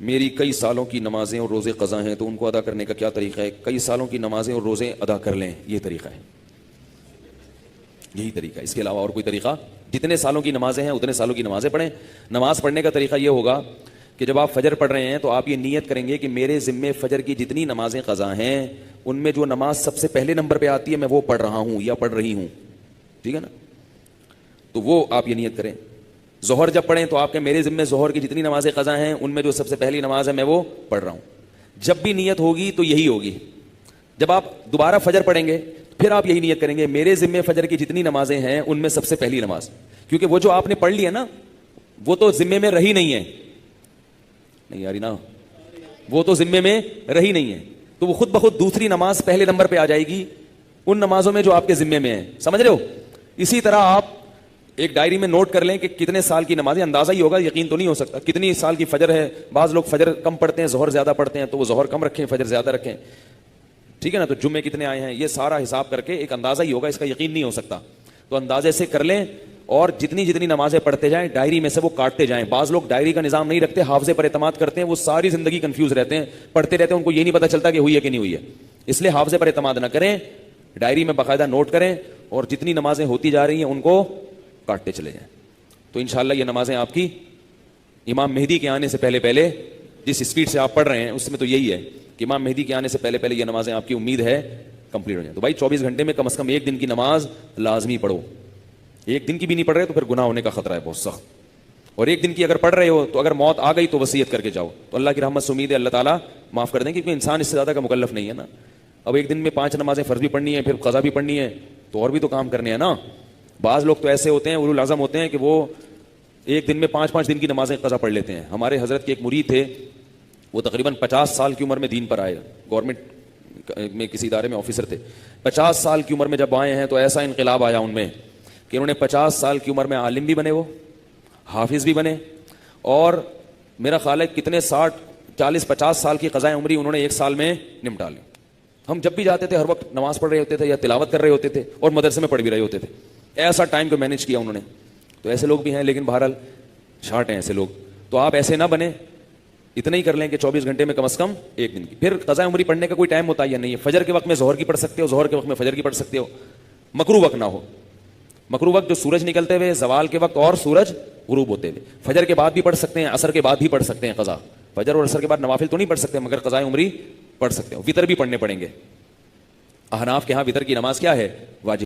میری کئی سالوں کی نمازیں اور روزے قضا ہیں تو ان کو ادا کرنے کا کیا طریقہ ہے؟ کئی سالوں کی نمازیں اور روزے ادا کر لیں، یہ طریقہ ہے، یہی طریقہ ہے، اس کے علاوہ اور کوئی طریقہ؟ جتنے سالوں کی نمازیں ہیں اتنے سالوں کی نمازیں پڑھیں۔ نماز پڑھنے کا طریقہ یہ ہوگا کہ جب آپ فجر پڑھ رہے ہیں تو آپ یہ نیت کریں گے کہ میرے ذمے فجر کی جتنی نمازیں قضا ہیں ان میں جو نماز سب سے پہلے نمبر پہ آتی ہے میں وہ پڑھ رہا ہوں یا پڑھ رہی ہوں، ٹھیک ہے نا؟ تو وہ آپ یہ نیت کریں۔ ظہر جب پڑھیں تو آپ کے میرے ذمے ظہر کی جتنی نمازیں قضا ہیں ان میں جو سب سے پہلی نماز ہے میں وہ پڑھ رہا ہوں۔ جب بھی نیت ہوگی تو یہی ہوگی۔ جب آپ دوبارہ فجر پڑھیں گے پھر آپ یہی نیت کریں گے میرے ذمے فجر کی جتنی نمازیں ہیں ان میں سب سے پہلی نماز، کیونکہ وہ جو آپ نے پڑھ لی ہے نا وہ تو ذمے میں رہی نہیں ہے، نہیں یاری نا، وہ تو ذمے میں رہی نہیں ہے، تو وہ خود بخود دوسری نماز پہلے نمبر پہ آ جائے گی ان نمازوں میں جو آپ کے ذمے میں ہیں، سمجھ رہے ہو؟ اسی طرح آپ ایک ڈائری میں نوٹ کر لیں کہ کتنے سال کی نمازیں، اندازہ ہی ہوگا، یقین تو نہیں ہو سکتا، کتنی سال کی فجر ہے۔ بعض لوگ فجر کم پڑھتے ہیں ظہر زیادہ پڑھتے ہیں تو وہ ظہر کم رکھیں فجر زیادہ رکھیں، ٹھیک ہے نا؟ تو جمعے کتنے آئے ہیں یہ سارا حساب کر کے ایک اندازہ ہی ہوگا، اس کا یقین نہیں ہو سکتا، تو اندازے سے کر لیں اور جتنی جتنی نمازیں پڑھتے جائیں ڈائری میں سے وہ کاٹتے جائیں۔ بعض لوگ ڈائری کا نظام نہیں رکھتے، حافظے پر اعتماد کرتے ہیں، وہ ساری زندگی کنفیوز رہتے ہیں، پڑھتے رہتے ہیں، ان کو یہ نہیں پتہ چلتا کہ ہوئی ہے کہ نہیں ہوئی ہے۔ اس لیے حافظے پر اعتماد نہ کریں، ڈائری میں باقاعدہ نوٹ کریں اور جتنی نمازیں ہوتی جا رہی ہیں ان کو کاٹتے چلے جائیں، تو انشاءاللہ یہ نمازیں آپ کی امام مہدی کے آنے سے پہلے پہلے، جس اسپیڈ سے آپ پڑھ رہے ہیں اس میں تو یہی ہے کہ امام مہدی کے آنے سے پہلے پہلے یہ نمازیں آپ کی امید ہے کمپلیٹ ہو جائیں۔ تو بھائی 24 گھنٹے میں کم از کم ایک دن کی نماز لازمی پڑھو، ایک دن کی بھی نہیں پڑھ رہے تو پھر گناہ ہونے کا خطرہ ہے بہت سخت، اور ایک دن کی اگر پڑھ رہے ہو تو اگر موت آ گئی تو وصیت کر کے جاؤ، تو اللہ کی رحمت سے امید ہے اللہ تعالیٰ معاف کر دیں، کیونکہ انسان اس سے زیادہ کا مکلف نہیں ہے نا۔ اب ایک دن میں 5 نمازیں فرض بھی پڑھنی ہے، پھر قضا بھی پڑھنی ہے، تو اور بھی تو کام کرنے ہیں نا۔ بعض لوگ تو ایسے ہوتے ہیں اولو العزم ہوتے ہیں کہ وہ ایک دن میں 5 دن کی نمازیں قضا پڑھ لیتے ہیں۔ ہمارے حضرت کے ایک مرید تھے، وہ تقریباً 50 سال کی عمر میں دین پر آئے، گورنمنٹ میں کسی ادارے میں آفیسر تھے۔ 50 سال کی عمر میں جب آئے ہیں تو ایسا انقلاب آیا ان میں کہ انہوں نے 50 سال کی عمر میں عالم بھی بنے، وہ حافظ بھی بنے، اور میرا خیال ہے کتنے 40-50 سال کی قضائے عمری انہوں نے ایک سال میں نمٹا لی۔ ہم جب بھی جاتے تھے ہر وقت نماز پڑھ رہے ہوتے تھے یا تلاوت کر رہے ہوتے تھے اور مدرسے میں پڑھ بھی رہے ہوتے تھے، ایسا ٹائم کو مینیج کیا انہوں نے۔ تو ایسے لوگ بھی ہیں، لیکن بہرحال شارٹ ہیں ایسے لوگ، تو آپ ایسے نہ بنے، اتنا ہی کر لیں کہ 24 گھنٹے میں کم از کم ایک دن کی۔ پھر قضاء عمری پڑھنے کا کوئی ٹائم متعین نہیں ہے، فجر کے وقت میں ظہر کی پڑھ سکتے ہو، ظہر کے وقت میں فجر کی پڑھ سکتے ہو، مکروہ وقت نہ ہو۔ مکروہ وقت جو سورج نکلتے ہوئے، زوال کے وقت اور سورج غروب ہوتے ہوئے، فجر کے بعد بھی پڑھ سکتے ہیں، عصر کے بعد بھی پڑھ سکتے ہیں قضا، فجر اور عصر کے بعد نوافل تو نہیں پڑھ سکتے مگر قضاء عمری پڑھ سکتے ہو۔ وتر بھی پڑھنے پڑیں گے، احناف کے ہاں وتر کی نماز کیا ہے؟ واجب۔